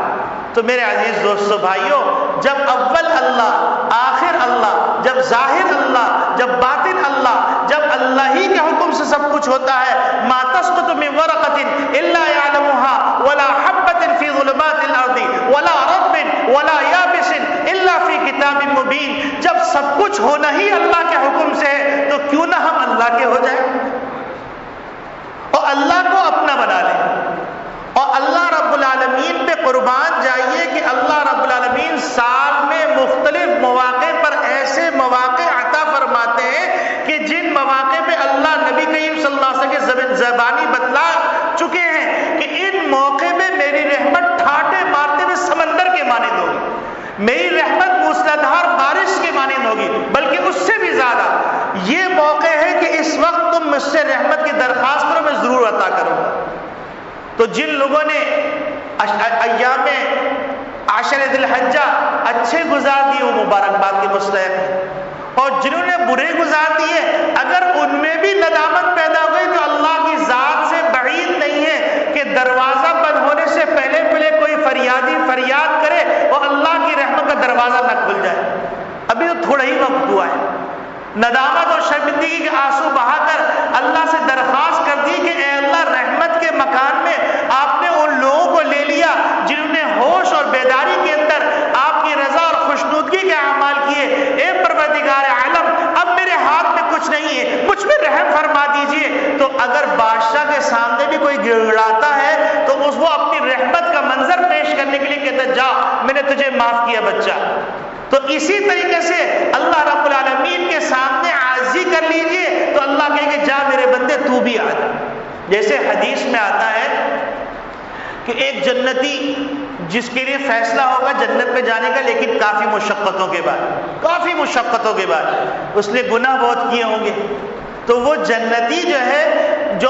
تو میرے عزیز دوستو بھائیوں، جب اول اللہ، آخر اللہ، جب ظاہر اللہ، جب باطن اللہ، جب اللہ ہی کے حکم سے سب کچھ ہوتا ہے، ما تسقط من ورقة الا يعلمها ولا حبة في ظلمات الارض ولا رطب ولا یابس الا في کتاب مبین، جب سب کچھ ہونا ہی اللہ کے حکم سے ہے تو کیوں نہ ہم اللہ کے ہو جائیں اور اللہ کو اپنا بنا لیں، اور اللہ رب العالمین پہ قربان جائیے کہ اللہ رب العالمین سال میں مختلف مواقع پر ایسے مواقع عطا فرماتے ہیں کہ جن مواقع پہ اللہ نبی کریم صلی اللہ علیہ وسلم کے زبانی بتلا چکے ہیں کہ ان موقع پہ میری رحمت ٹھاٹے مارتے ہوئے سمندر کے مانند ہوگی، میری رحمت موسلادھار بارش کے مانند ہوگی، بلکہ اس سے بھی زیادہ۔ یہ موقع ہے کہ اس وقت تم مجھ سے رحمت کی درخواست کرو، میں ضرور عطا کروں گا۔ تو جن لوگوں نے ایام عشر ذی الحجہ اچھے گزار دیے وہ مبارکباد کے مستحق ہیں، اور جنہوں نے برے گزار دیے اگر ان میں بھی ندامت پیدا ہوئی تو اللہ کی ذات سے بعید نہیں ہے کہ دروازہ بند ہونے سے پہلے کوئی فریادی فریاد کرے اور اللہ کی رحمت کا دروازہ نہ کھل جائے۔ ابھی تو تھوڑا ہی وقت ہوا ہے، ندامت اور شرمندگی کے آنسو بہا کر اللہ سے درخواست کر دی کہ اے اللہ رحمت کے مکان میں آپ نے ان لوگوں کو لے لیا جنہوں نے ہوش اور بیداری کے اندر آپ کی رضا اور خوشنودگی کے اعمال کیے۔ اے پروردگار عالم اب میرے ہاتھ میں کچھ نہیں ہے، مجھ پہ رحم فرما دیجئے۔ تو اگر بادشاہ کے سامنے بھی کوئی گڑگڑاتا ہے تو وہ اپنی رحمت کا منظر پیش کرنے کے لیے کہتا جا میں نے تجھے معاف کیا بچہ۔ تو اسی طریقے سے اللہ رب العالمین کے سامنے عاجزی کر لیجئے تو اللہ کہے کہ جا میرے بندے تو بھی آ جا۔ جیسے حدیث میں آتا ہے کہ ایک جنتی جس کے لیے فیصلہ ہوگا جنت میں جانے کا، لیکن کافی مشقتوں کے بعد اس نے گناہ بہت کیے ہوں گے، تو وہ جنتی جو ہے جو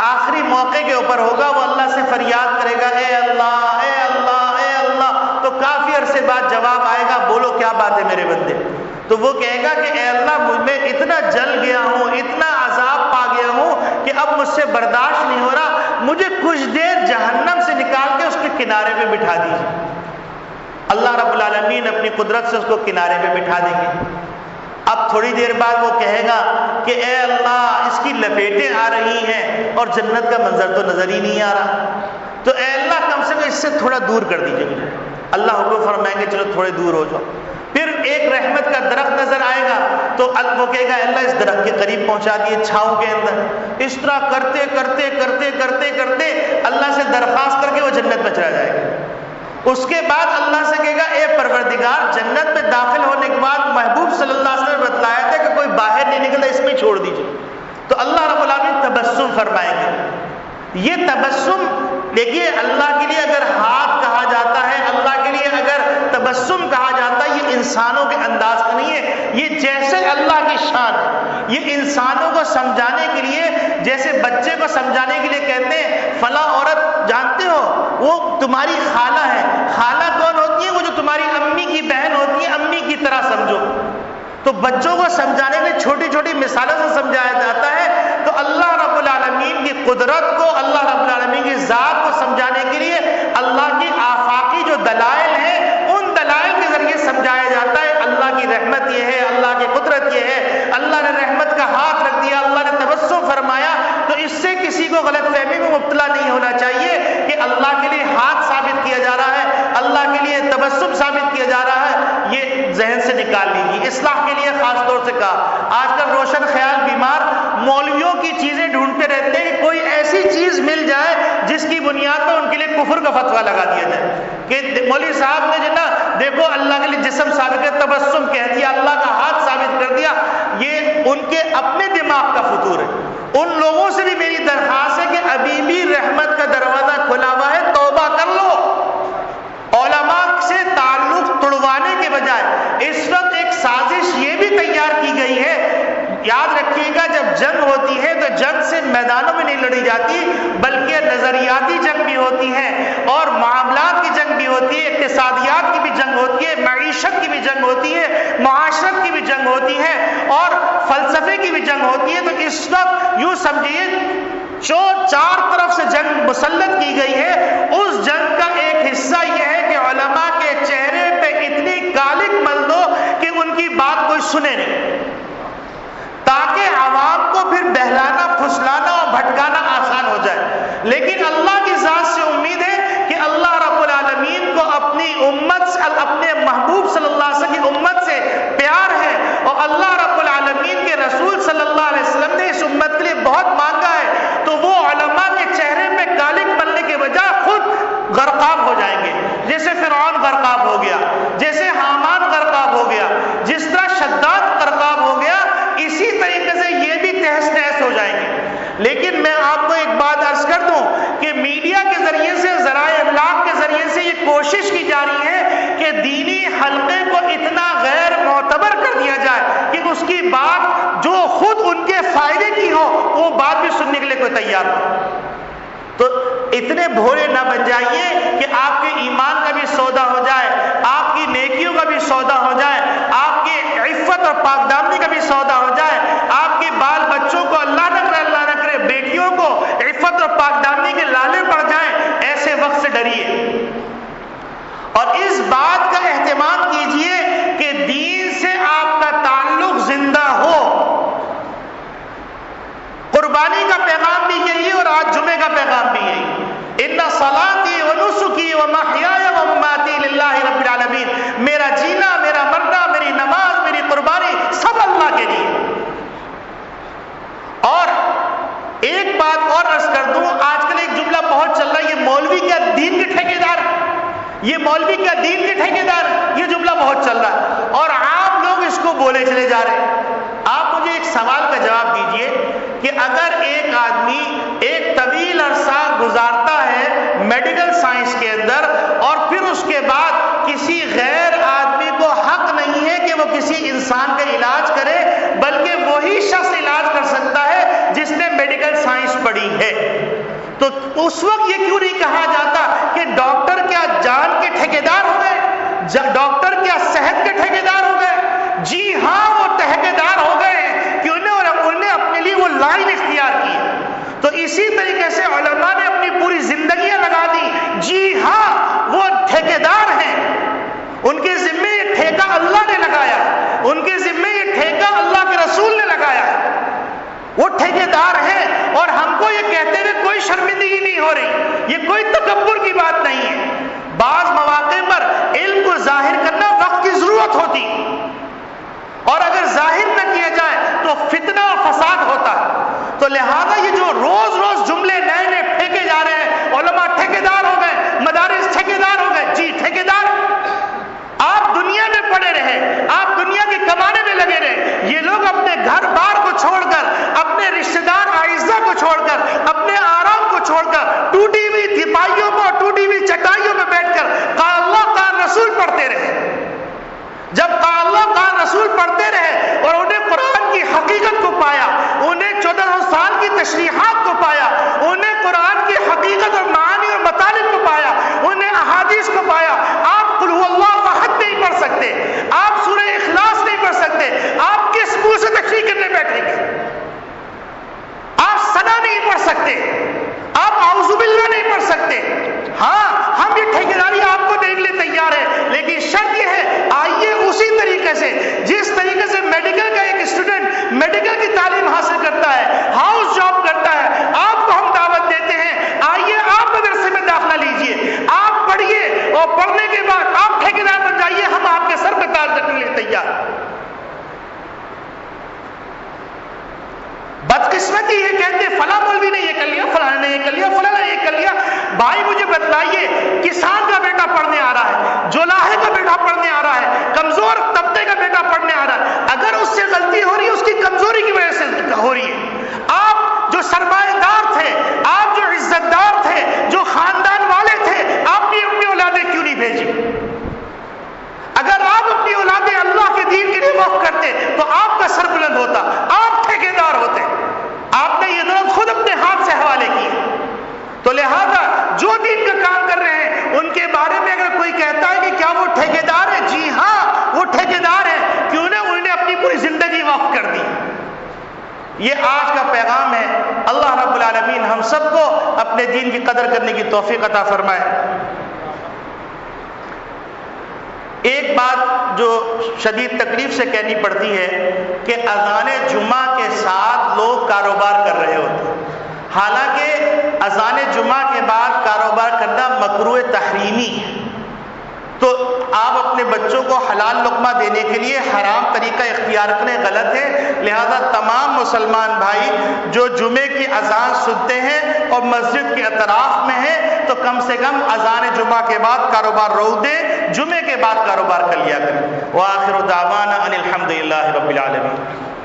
آخری موقع کے اوپر ہوگا وہ اللہ سے فریاد کرے گا اے اللہ اے اللہ اے اللہ، تو کافی عرصے بعد جواب آئے گا، بولو کیا بات ہے میرے بندے؟ تو وہ کہے گا کہ اے اللہ میں اتنا جل گیا ہوں، اتنا عذاب پا گیا ہوں کہ اب مجھ سے برداشت نہیں ہو رہا، مجھے کچھ دیر جہنم سے نکال کے اس کے کنارے پہ بٹھا دیجیے۔ اللہ رب العالمین اپنی قدرت سے اس کو کنارے پہ بٹھا دیں گے۔ اب تھوڑی دیر بعد وہ کہے گا کہ اے اللہ اس کی لپیٹیں آ رہی ہیں اور جنت کا منظر تو نظر ہی نہیں آ رہا، تو اے اللہ کم سے کم اس سے تھوڑا دور کر دیجیے مجھے۔ اللہ حکم فرمائیں گے چلو تھوڑے دور ہو جاؤ۔ پھر ایک رحمت کا درخت نظر آئے گا تو وہ کہے گا اللہ اس درخت کے قریب پہنچا دیے چھاؤں کے اندر۔ اس طرح کرتے کرتے کرتے کرتے کرتے اللہ سے درخواست کر کے وہ جنت میں چلا جائے گا۔ اس کے بعد اللہ سے کہے گا اے پروردگار، جنت میں داخل ہونے کے بعد محبوب صلی اللہ علیہ وسلم نے بتلایا تھا کہ کوئی باہر نہیں نکلتا، اس میں چھوڑ دیجیے۔ تو اللہ رب العالمین تبسم فرمائیں گے۔ یہ تبسم دیکھیے، اللہ کے لیے اگر ہاتھ کہا جاتا ہے، اللہ کے لیے اگر تبسم کہا جاتا ہے، یہ انسانوں کے انداز کا نہیں ہے، یہ جیسے اللہ کی شان ہے۔ یہ انسانوں کو سمجھانے کے لیے، جیسے بچے کو سمجھانے کے لیے کہتے ہیں فلاں عورت جانتے ہو وہ تمہاری خالہ ہے۔ خالہ کون ہوتی ہے؟ وہ جو تمہاری امی کی بہن ہوتی ہے، امی کی طرح سمجھو۔ تو بچوں کو سمجھانے میں چھوٹی چھوٹی مثالوں سے سمجھایا جاتا ہے۔ تو اللہ رب العالمین کی قدرت کو، اللہ رب العالمین کی ذات کو سمجھانے کے لیے اللہ کی آفاقی جو دلائل ہیں ان دلائل کے ذریعے سمجھایا جاتا ہے۔ اللہ کی رحمت یہ ہے، اللہ کی قدرت یہ ہے، اللہ نے رحمت کا ہاتھ رکھ دیا، اللہ نے تبسم فرمایا۔ تو اس سے کسی کو غلط فہمی میں مبتلا نہیں ہونا چاہیے کہ اللہ کے لیے ہاتھ ثابت کیا جا رہا ہے، اللہ کے لیے تبسم ثابت کیا جا رہا ہے، یہ ذہن سے نکال لیجیے۔ اصلاح کے لیے خاص طور سے کہا، آج کل روشن خیال بیمار مولویوں کی چیزیں ڈھونڈتے رہتے ہیں، کوئی ایسی چیز مل جائے جس کی بنیاد پر ان کے لیے کفر کا فتویٰ لگا دیا جائے کہ مولوی صاحب نے جو نا دیکھو اللہ کے لیے جسم ثابت کر تبسم کہہ دیا، اللہ کا ہاتھ ثابت کر دیا۔ یہ ان کے اپنے دماغ کا فطور ہے۔ ان لوگوں سے بھی میری درخواست ہے کہ ابھی بھی رحمت کا دروازہ کھلا ہوا ہے، توبہ کر لو۔ علماء سے تعلق توڑوانے کے بجائے اس وقت ایک سازش یہ بھی تیار کی گئی ہے، یاد رکھیے گا جب جنگ ہوتی ہے تو جنگ سے میدانوں میں نہیں لڑی جاتی بلکہ نظریاتی جنگ بھی ہوتی ہے اور معاملات کی جنگ بھی ہوتی ہے، اقتصادیات کی بھی جنگ ہوتی ہے، معیشت کی بھی جنگ ہوتی ہے، معاشرت کی بھی جنگ ہوتی ہے اور فلسفے کی بھی جنگ ہوتی ہے۔ تو اس وقت یوں سمجھیے جو چار طرف سے جنگ مسلط کی گئی ہے، اس جنگ کا ایک حصہ یہ ہے کہ علماء کے چہرے پہ اتنی کالک مل دو کہ ان کی بات کوئی سنے نہیں، تاکہ عوام کو پھر بہلانا، پھسلانا اور بھٹکانا آسان ہو جائے۔ لیکن اللہ کی ذات سے امید ہے کہ اللہ رب العالمین کو اپنی امت سے، اپنے محبوب صلی اللہ علیہ وسلم کی امت سے پیار ہے اور اللہ رب العالمین کے رسول صلی اللہ علیہ وسلم نے اس امت کے لیے بہت مانگا ہے، تو وہ علماء کے چہرے پہ کالک بننے کے بجائے خود غرقاب ہو جائیں گے، جیسے فرعون غرقاب ہو گیا، جیسے حامان غرقاب ہو گیا، جس طرح شداد غرقاب ہو گیا، اسی طریقے سے یہ بھی تہس نہس ہو جائیں گے۔ لیکن میں آپ کو ایک بات عرض کر دوں کہ میڈیا کے ذریعے سے، ذرائع ابلاغ کے ذریعے سے یہ کوشش کی جا رہی ہے کہ دینی حلقے کو اتنا غیر معتبر کر دیا جائے کہ اس کی بات جو خود ان کے فائدے کی ہو وہ بات بھی سننے کے لیے کوئی تیار ہو۔ تو اتنے بھولے نہ بن جائیے کہ آپ کے ایمان کا بھی سودا ہو جائے، آپ کی نیکیوں کا بھی سودا ہو جائے، آپ کی عفت اور پاک دامنی کا بھی سودا ہو جائے، آپ کے بال بچوں کو اللہ نہ کرے بیٹیوں کو عفت اور پاک دامنی کے لالے پڑ جائیں۔ ایسے وقت سے ڈریے اور اس بات کا اہتمام کیجئے کہ دین سے آپ کا تعلق زندہ ہو۔ قربانی کا پیغام بھی یہی اور آج جمعے کا پیغام بھی یہی، ان صلاتی و نسکی و محیای و مماتی للہ رب العالمین، میرا جینا، میرا مرنا، میری نماز، میری قربانی سب اللہ کے لیے۔ اور ایک بات اور عرض کر دوں، آج کل ایک جملہ بہت چل رہا ہے، یہ مولوی کیا دین کے ٹھیکیدار، یہ مولوی کیا دین کے ٹھیکیدار، یہ جملہ بہت چل رہا ہے اور عام لوگ اس کو بولے چلے جا رہے ہیں۔ آپ مجھے ایک سوال کا جواب دیجئے کہ اگر ایک آدمی ایک طویل عرصہ گزارتا ہے میڈیکل سائنس کے اندر اور پھر اس کے بعد کسی غیر آدمی کو حق نہیں ہے کہ وہ کسی انسان کا علاج کرے بلکہ وہی شخص علاج کر سکتا ہے جس نے میڈیکل سائنس پڑھی ہے، تو اس وقت یہ کیوں نہیں کہا جاتا کہ ڈاکٹر کیا جان کے ٹھیکیدار ہو گئے؟ ڈاکٹر کیا صحت کے ٹھیکیدار ہو گئے؟ جی ہاں، وہ ٹھیکیدار ہو گئے ہیں کہ انہیں اپنے لیے وہ لائن اختیار کی ہے۔ تو اسی طریقے سے علماء نے اپنی پوری زندگیاں لگا دی، جی ہاں وہ ٹھیکیدار ہیں، ان کے ذمے یہ ٹھیکہ اللہ نے لگایا، ان کے ذمے یہ ٹھیکہ اللہ کے رسول نے لگایا ہے، وہ ٹھیکیدار ہیں۔ اور ہم کو یہ کہتے ہوئے کوئی شرمندگی نہیں ہو رہی، یہ کوئی تکبر کی بات نہیں ہے۔ بعض مواقع پر علم کو ظاہر کرنا وقت کی ضرورت ہوتی، اور اگر ظاہر نہ کیا جائے تو فتنہ و فساد ہوتا ہے۔ تو لہذا یہ جو روز روز جملے نئے نئے پھینکے جا رہے ہیں، علماء ٹھیکیدار ہو گئے، مدارس ٹھیکیدار ہو گئے، جی ٹھیکیدار، آپ دنیا میں پڑے رہے، آپ دنیا کے کمانے میں لگے رہے۔ یہ لوگ اپنے گھر بار کو چھوڑ کر، اپنے رشتہ دار اعزہ کو چھوڑ کر، اپنے آرام کو چھوڑ کر، ٹوٹی ہوئی تپائیوں کو، ٹوٹی ہوئی چٹائیوں میں بیٹھ کر قال اللہ قال رسول پڑھتے رہے۔ جب قال اللہ قال رسول پڑھتے رہے اور انہیں قرآن کی حقیقت کو پایا، انہیں 1400 سال کی تشریحات کو پایا، انہیں قرآن کی حقیقت اور معانی اور مطالب کو پایا، انہیں احادیث کو پایا، آپ قل هو اللہ احد نہیں پڑھ سکتے، آپ سورہ اخلاص نہیں پڑھ سکتے، آپ کس منہ سے تشریح کرنے بیٹھیں گے؟ آپ ثنا نہیں پڑھ سکتے، آپ اعوذ باللہ نہیں پڑھ سکتے۔ ہاں، ہم یہ ٹھیکیداری آپ کو دینے کے لیے تیار ہے، لیکن شرط یہ ہے آئیے اسی طریقے سے جس طریقے سے میڈیکل کا ایک اسٹوڈنٹ میڈیکل کی تعلیم حاصل کرتا ہے، ہاؤس جاب کرتا ہے، آپ کو ہم دعوت دیتے ہیں آئیے آپ مدرسے میں داخلہ لیجئے، آپ پڑھیے، اور پڑھنے کے بعد آپ ٹھیکیدار بن جائیے، ہم آپ کے سر پہ تاج رکھنے کے لیے تیار۔ بدقسمتی یہ کہتے فلاں مولوی نے یہ کر لیا، فلاں نے یہ کر لیا، فلاں نے یہ کر لیا۔ بھائی مجھے بتلائیے، کسان کا بیٹا پڑھنے آ رہا ہے، جولاہے کا بیٹا پڑھنے آ رہا ہے، کمزور طبقے کا بیٹا پڑھنے آ رہا ہے، اگر اس سے غلطی ہو رہی ہے اس کی کمزوری کی وجہ سے ہو رہی ہے۔ آپ جو سرمایہ دار تھے، آپ جو عزت دار تھے، جو خاندان والے تھے، آپ نے اپنی اولادیں کیوں نہیں بھیجی؟ اگر آپ اپنی اولادیں اللہ کے دین کے لیے وقف کرتے تو آپ کا سر بلند ہوتا، آپ ٹھیکیدار ہوتے۔ آپ نے یہ دولت خود اپنے ہاتھ سے حوالے کی، تو لہذا جو دین کا کام کر رہے ہیں ان کے بارے میں اگر کوئی کہتا ہے کہ کیا وہ ٹھیکیدار ہے، جی ہاں وہ ٹھیکیدار ہے، کیوں نہ انہوں نے اپنی پوری زندگی وقف کر دی۔ یہ آج کا پیغام ہے۔ اللہ رب العالمین ہم سب کو اپنے دین کی قدر کرنے کی توفیق عطا فرمائے۔ ایک بات جو شدید تکلیف سے کہنی پڑتی ہے کہ اذان جمعہ کے ساتھ لوگ کاروبار کر رہے ہوتے ہیں، حالانکہ اذان جمعہ کے بعد کاروبار کرنا مکروہ تحریمی ہے۔ تو آپ اپنے بچوں کو حلال لقمہ دینے کے لیے حرام طریقہ اختیار کرنے غلط ہے۔ لہذا تمام مسلمان بھائی جو جمعے کی اذان سنتے ہیں اور مسجد کے اطراف میں ہیں تو کم سے کم اذان جمعہ کے بعد کاروبار روک دیں، جمعے کے بعد کاروبار کر لیا کریں۔ وآخر دعوانا ان الحمد للہ رب العالمین۔